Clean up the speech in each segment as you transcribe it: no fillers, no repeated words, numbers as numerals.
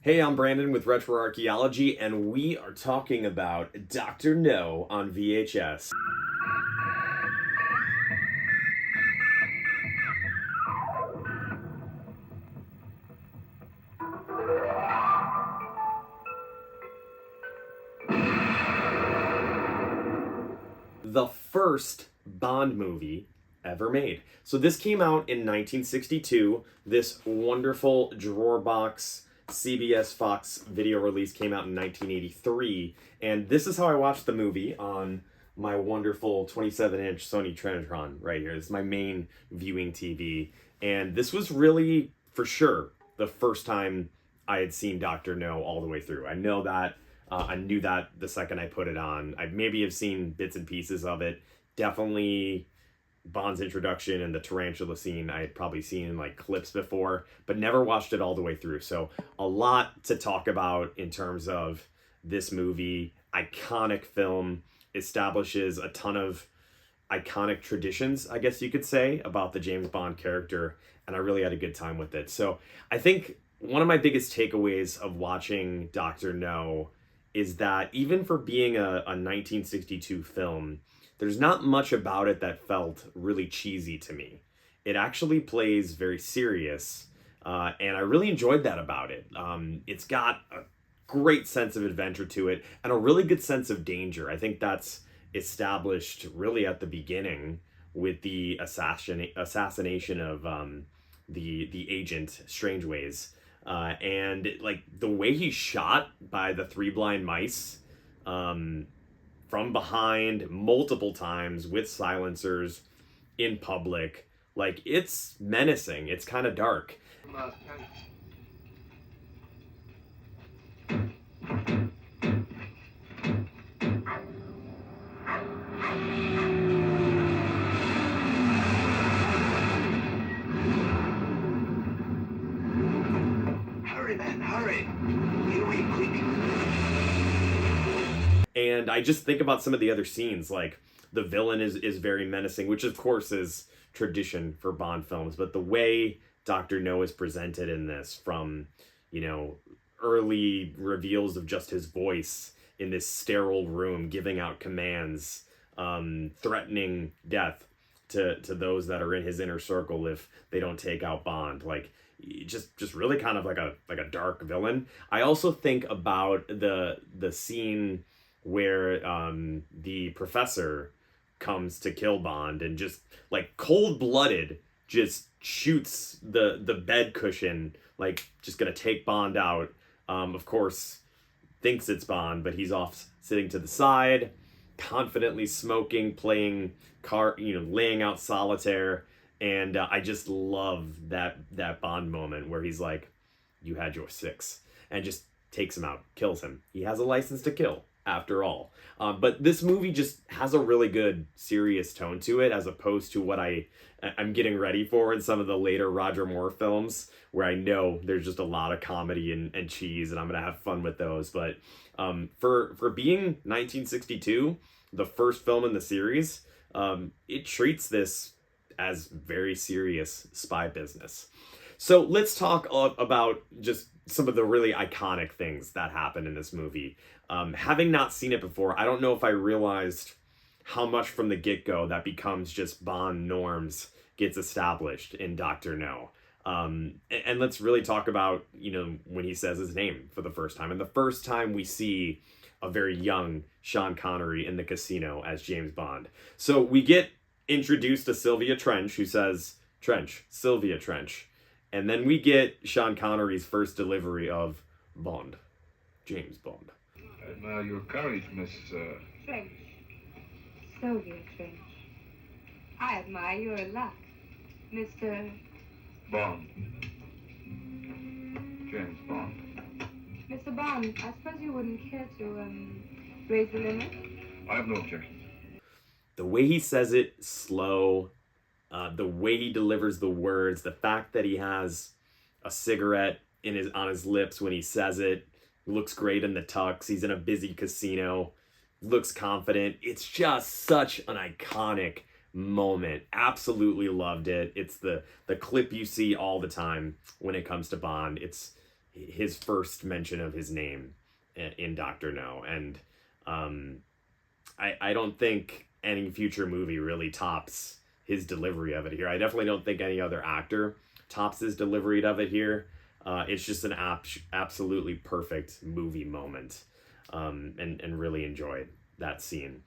Hey, I'm Brandon with Retro Archaeology, and we are talking about Dr. No on VHS. The first Bond movie ever made. So this came out in 1962. This wonderful drawer box CBS Fox video release came out in 1983. And this is how I watched the movie on my wonderful 27-inch Sony Trinitron right here. This is my main viewing TV. And this was really, for sure, the first time I had seen Dr. No all the way through. I know that. I knew that the second I put it on. I maybe have seen bits and pieces of it. Definitely Bond's introduction and the tarantula scene I had probably seen in like clips before, but never watched it all the way through. So a lot to talk about in terms of this movie. Iconic film, establishes a ton of iconic traditions, I guess you could say, about the James Bond character, and I really had a good time with it. So I think one of my biggest takeaways of watching Dr. No is that even for being a 1962 film, there's not much about it that felt really cheesy to me. It actually plays very serious, and I really enjoyed that about it. It's got a great sense of adventure to it and a really good sense of danger. I think that's established really at the beginning with the assassination of the agent Strangeways. And like the way he's shot by the three blind mice from behind multiple times with silencers in public, like it's menacing. It's kind of dark. And I just think about some of the other scenes, like the villain is very menacing, which of course is tradition for Bond films, but the way Dr. No is presented in this, from, early reveals of just his voice in this sterile room, giving out commands, threatening death to those that are in his inner circle if they don't take out Bond, like just really kind of like a dark villain. I also think about the scene where the professor comes to kill Bond and just like cold-blooded just shoots the bed cushion, like just gonna take Bond out. Of course, thinks it's Bond, but he's off sitting to the side, confidently smoking, playing laying out solitaire. And I just love that Bond moment where he's like, "You had your six," and just takes him out, kills him. He has a license to kill, after all. But this movie just has a really good serious tone to it, as opposed to what I'm getting ready for in some of the later Roger Moore films, where I know there's just a lot of comedy and cheese, and I'm gonna have fun with those. But for being 1962, the first film in the series, it treats this as very serious spy business. So let's talk about just some of the really iconic things that happen in this movie. Having not seen it before, I don't know if I realized how much from the get-go that becomes just Bond norms gets established in Dr. No. And let's really talk about, when he says his name for the first time. And the first time we see a very young Sean Connery in the casino as James Bond. So we get introduced to Sylvia Trench, who says, "Trench, Sylvia Trench." And then we get Sean Connery's first delivery of Bond, James Bond. I admire your courage, Miss... Trench. Sylvia Trench. I admire your luck, Mr. Bond. James Bond. Mr. Bond, I suppose you wouldn't care to, raise the limit? I have no objection. The way he says it, slow, the way he delivers the words, the fact that he has a cigarette on his lips when he says it, looks great in the tux, he's in a busy casino, looks confident. It's just such an iconic moment. Absolutely loved it. It's the clip you see all the time when it comes to Bond. It's his first mention of his name in Dr. No. And I don't think any future movie really tops his delivery of it here. I definitely don't think any other actor tops his delivery of it here. It's just an absolutely perfect movie moment, and really enjoyed that scene.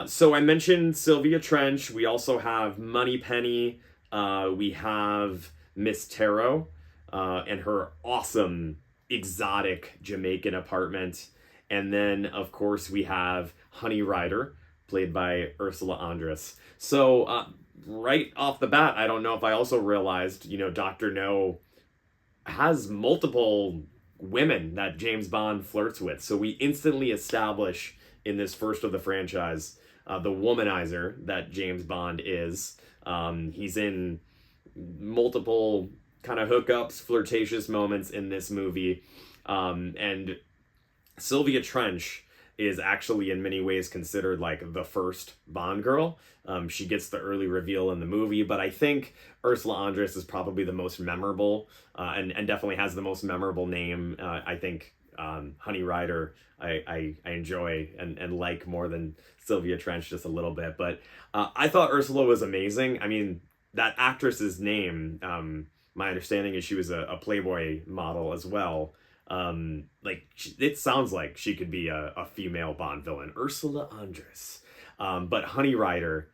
So I mentioned Sylvia Trench. We also have Moneypenny. We have Miss Tarot, and her awesome exotic Jamaican apartment. And then, of course, we have Honey Rider, played by Ursula Andress. So, right off the bat, I don't know if I also realized, Dr. No has multiple women that James Bond flirts with. So we instantly establish in this first of the franchise the womanizer that James Bond is. He's in multiple kind of hookups, flirtatious moments in this movie. And Sylvia Trench is actually in many ways considered like the first Bond girl. She gets the early reveal in the movie, but I think Ursula Andress is probably the most memorable, and definitely has the most memorable name. I think Honey Rider I enjoy and like more than Sylvia Trench just a little bit, but I thought Ursula was amazing. I mean, that actress's name, my understanding is she was a Playboy model as well. It sounds like she could be a female Bond villain, Ursula Andress. But Honey Rider,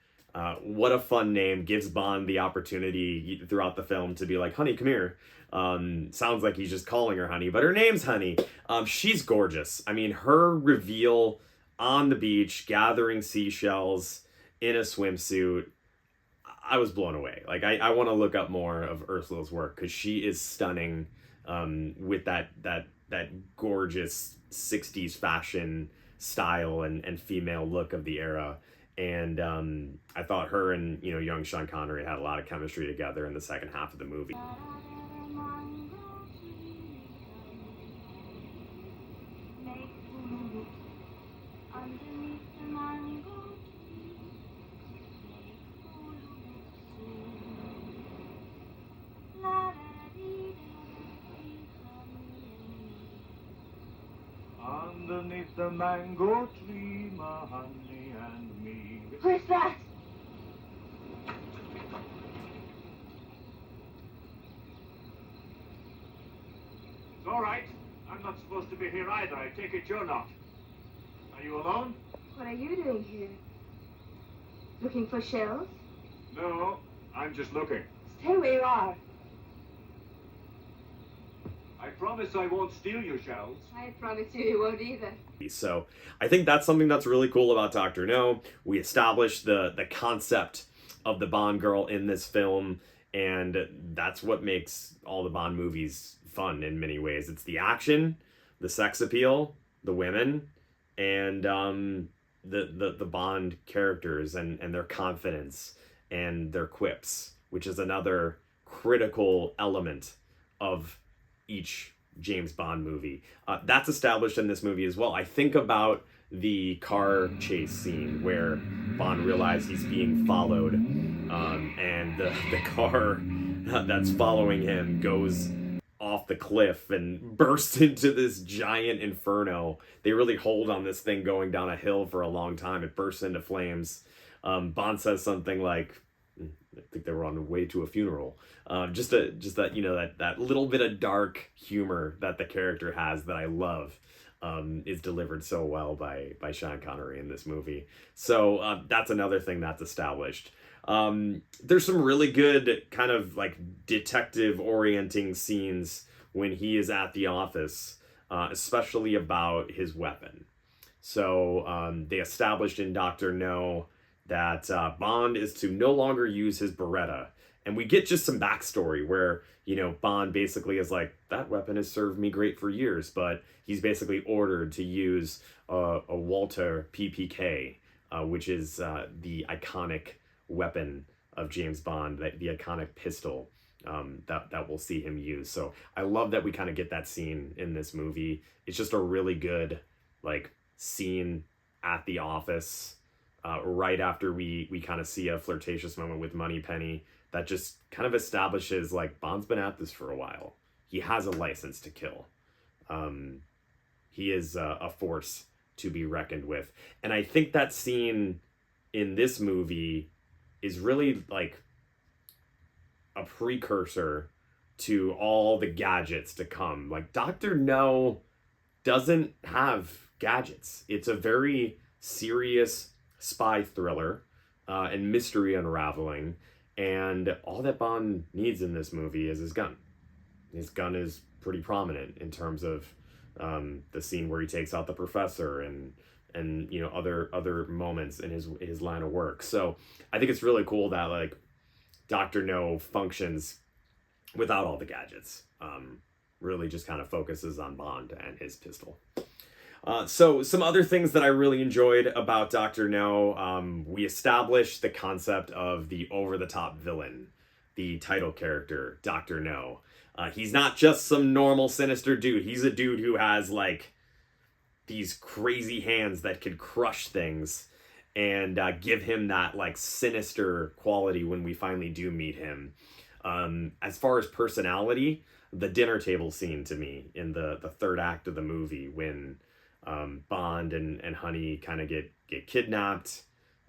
what a fun name, gives Bond the opportunity throughout the film to be like, honey, come here. Sounds like he's just calling her honey, but her name's Honey. She's gorgeous. I mean, her reveal on the beach, gathering seashells in a swimsuit, I was blown away. Like, I want to look up more of Ursula's work because she is stunning, with that gorgeous 60s fashion style and female look of the era. And I thought her and young Sean Connery had a lot of chemistry together in the second half of the movie. Underneath the mango tree, my honey and me. Where's that? It's all right. I'm not supposed to be here either. I take it you're not. Are you alone? What are you doing here? Looking for shells? No, I'm just looking. Stay where you are. I promise I won't steal your shells. I promise you won't either. So I think that's something that's really cool about Dr. No. We established the concept of the Bond girl in this film, and that's what makes all the Bond movies fun in many ways. It's the action, the sex appeal, the women, and the Bond characters and their confidence and their quips, which is another critical element of each James Bond movie. That's established in this movie as well. I think about the car chase scene where Bond realizes he's being followed, and the car that's following him goes off the cliff and bursts into this giant inferno. They really hold on this thing going down a hill for a long time. It bursts into flames. Bond says something like, I think they were on the way to a funeral. Just that little bit of dark humor that the character has that I love, is delivered so well by Sean Connery in this movie. So that's another thing that's established. There's some really good kind of like detective orienting scenes when he is at the office, especially about his weapon. So they established in Dr. No that Bond is to no longer use his Beretta. And we get just some backstory where, Bond basically is like, that weapon has served me great for years, but he's basically ordered to use a Walter PPK, which is the iconic weapon of James Bond, the iconic pistol that we'll see him use. So I love that we kind of get that scene in this movie. It's just a really good scene at the office, right after we kind of see a flirtatious moment with Moneypenny that just kind of establishes Bond's been at this for a while. he has a license to kill. He is a force to be reckoned with. And I think that scene in this movie is really like a precursor to all the gadgets to come. Like, Dr. No doesn't have gadgets. It's a very serious spy thriller and mystery unraveling. And all that Bond needs in this movie is his gun. His gun is pretty prominent in terms of the scene where he takes out the professor and you know other moments in his line of work. So I think it's really cool that like Dr. No functions without all the gadgets. Really just kind of focuses on Bond and his pistol. So some other things that I really enjoyed about Dr. No, we established the concept of the over-the-top villain, the title character, Dr. No. He's not just some normal sinister dude. He's a dude who has like these crazy hands that could crush things and give him that like sinister quality when we finally do meet him. As far as personality, the dinner table scene to me in the third act of the movie when Bond and Honey kind of get kidnapped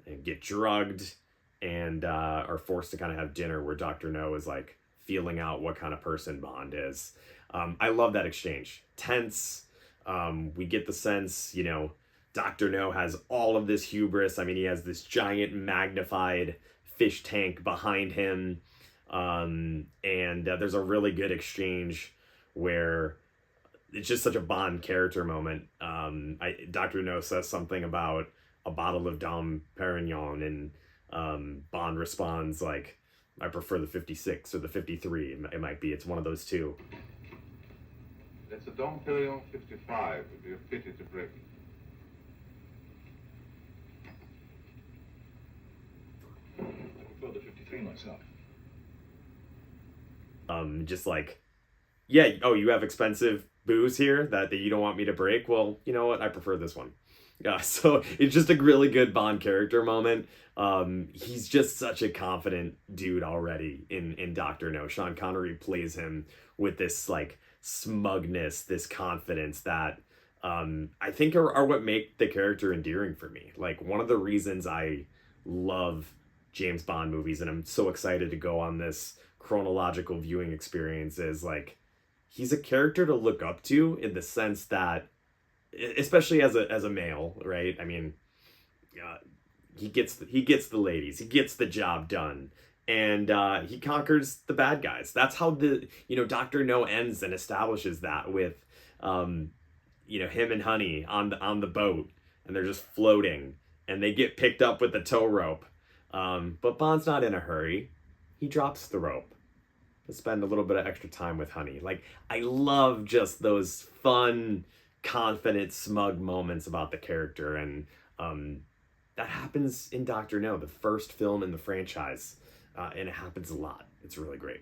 and get drugged and are forced to kind of have dinner where Dr. No is like feeling out what kind of person Bond is. I love that exchange. Tense. We get the sense, you know, Dr. No has all of this hubris. I mean, he has this giant magnified fish tank behind him. And there's a really good exchange where it's just such a Bond character moment. Dr. No says something about a bottle of Dom Perignon, and Bond responds like, I prefer the 56 or the 53. It might be. It's one of those two. That's a Dom Perignon 55. Would be a pity to break it. I prefer the 53 myself. Just like, yeah, oh, you have expensive booze here that you don't want me to break? Well, you know what? I prefer this one. Yeah, so it's just a really good Bond character moment. He's just such a confident dude already in Dr. No. Sean Connery plays him with this like smugness, this confidence that I think are what make the character endearing for me. Like, one of the reasons I love James Bond movies and I'm so excited to go on this chronological viewing experience is like, he's a character to look up to in the sense that, especially as a male, right? I mean, he gets the ladies, he gets the job done, and he conquers the bad guys. That's how Dr. No ends and establishes that with him and Honey on the boat, and they're just floating, and they get picked up with the tow rope. But Bond's not in a hurry. He drops the rope to spend a little bit of extra time with Honey. Like, I love just those fun, confident, smug moments about the character, and that happens in Dr. No, the first film in the franchise, and it happens a lot. It's really great.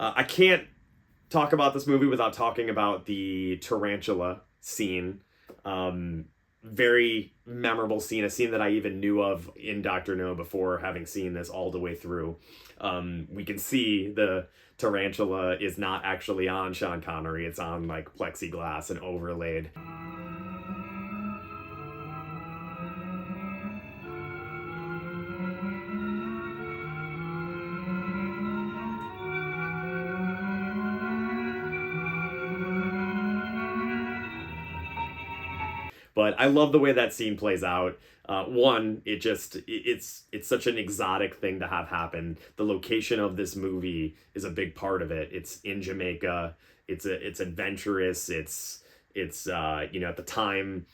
I can't talk about this movie without talking about the tarantula scene. Very memorable scene, a scene that I even knew of in Dr. No before having seen this all the way through. We can see the tarantula is not actually on Sean Connery. It's on like plexiglass and overlaid. But I love the way that scene plays out. One, it's such an exotic thing to have happen. The location of this movie is a big part of it. It's in Jamaica. It's adventurous. It's at the time,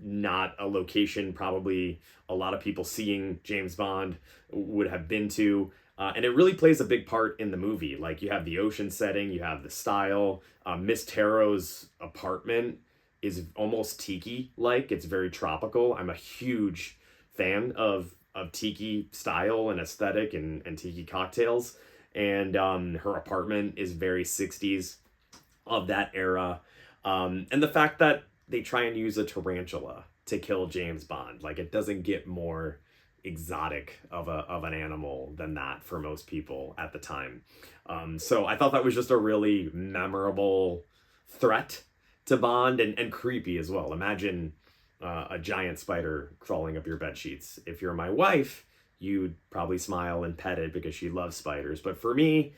not a location probably a lot of people seeing James Bond would have been to. And it really plays a big part in the movie. Like, you have the ocean setting, you have the style. Miss Taro's apartment is almost tiki-like. It's very tropical. I'm a huge fan of tiki style and aesthetic and tiki cocktails. And her apartment is very 60s of that era. And the fact that they try and use a tarantula to kill James Bond, like, it doesn't get more exotic of an animal than that for most people at the time. So I thought that was just a really memorable threat to Bond, and creepy as well. Imagine a giant spider crawling up your bed sheets. If you're my wife, you'd probably smile and pet it because she loves spiders. But for me,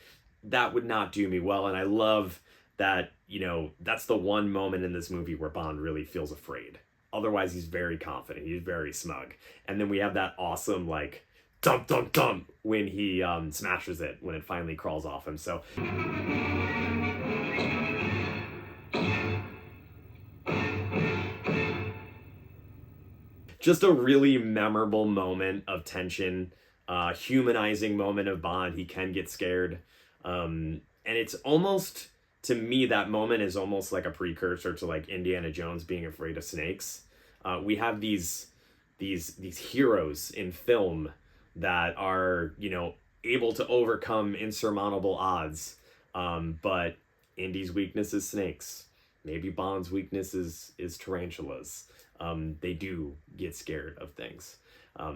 that would not do me well. And I love that, you know, that's the one moment in this movie where Bond really feels afraid. Otherwise, he's very confident. He's very smug. And then we have that awesome, like, dump, dump, dump when he smashes it, when it finally crawls off him. So just a really memorable moment of tension, humanizing moment of Bond. He can get scared. And it's almost, to me, that moment is almost like a precursor to like Indiana Jones being afraid of snakes. We have these heroes in film that are, you know, able to overcome insurmountable odds. But Indy's weakness is snakes. Maybe Bond's weakness is tarantulas. They do get scared of things.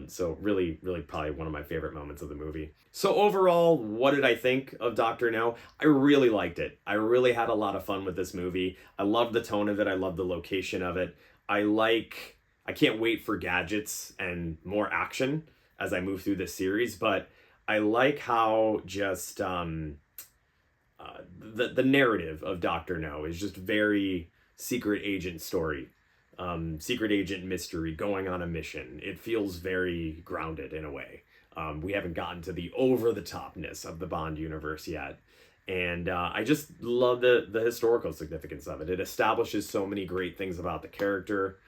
So really, really probably one of my favorite moments of the movie. So overall, what did I think of Dr. No? I really liked it. I really had a lot of fun with this movie. I love the tone of it. I love the location of it. I can't wait for gadgets and more action as I move through this series, but I like how just the narrative of Dr. No is just very secret agent story. Secret agent mystery, going on a mission. It feels very grounded in a way. We haven't gotten to the over-the-topness of the Bond universe yet. And I just love the historical significance of it. It establishes so many great things about the character,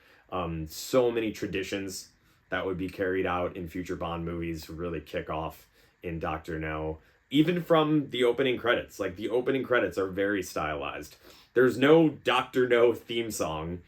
so many traditions that would be carried out in future Bond movies to really kick off in Dr. No. Even from the opening credits. Like, the opening credits are very stylized. There's no Dr. No theme song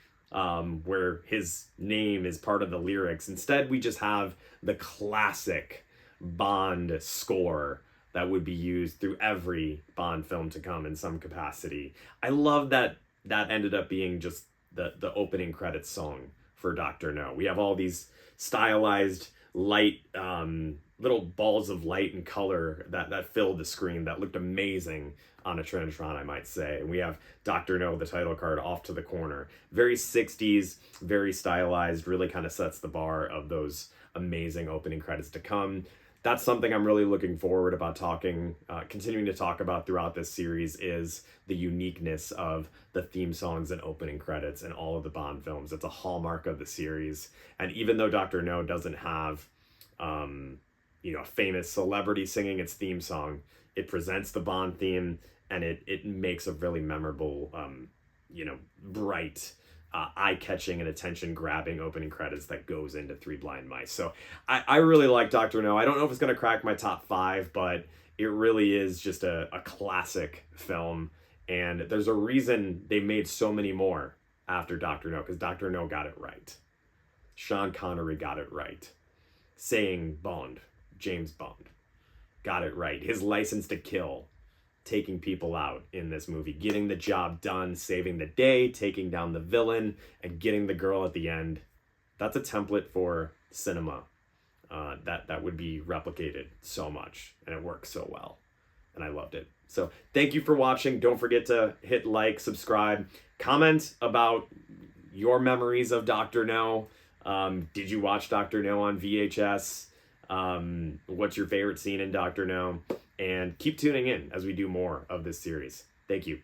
where his name is part of the lyrics. Instead, we just have the classic Bond score that would be used through every Bond film to come in some capacity. I love that that ended up being just the opening credits song for Dr. No. We have all these stylized light, little balls of light and color that filled the screen that looked amazing on a Trinitron, I might say. And we have Dr. No, the title card, off to the corner. Very 60s, very stylized, really kind of sets the bar of those amazing opening credits to come. That's something I'm really looking forward about continuing to talk about throughout this series, is the uniqueness of the theme songs and opening credits in all of the Bond films. It's a hallmark of the series. And even though Dr. No doesn't have, a famous celebrity singing its theme song, it presents the Bond theme, and it makes a really memorable, bright, eye-catching and attention-grabbing opening credits that goes into Three Blind Mice. So I really like Dr. No. I don't know if it's going to crack my top 5, but it really is just a classic film. And there's a reason they made so many more after Dr. No, because Dr. No got it right. Sean Connery got it right. Saying Bond, James Bond, got it right. His license to kill, taking people out in this movie, getting the job done, saving the day, taking down the villain, and getting the girl at the end. That's a template for cinema that would be replicated so much, and it works so well, and I loved it. So thank you for watching. Don't forget to hit like, subscribe, comment about your memories of Dr. No. Did you watch Dr. No on VHS? What's your favorite scene in Dr. No? And keep tuning in as we do more of this series. Thank you.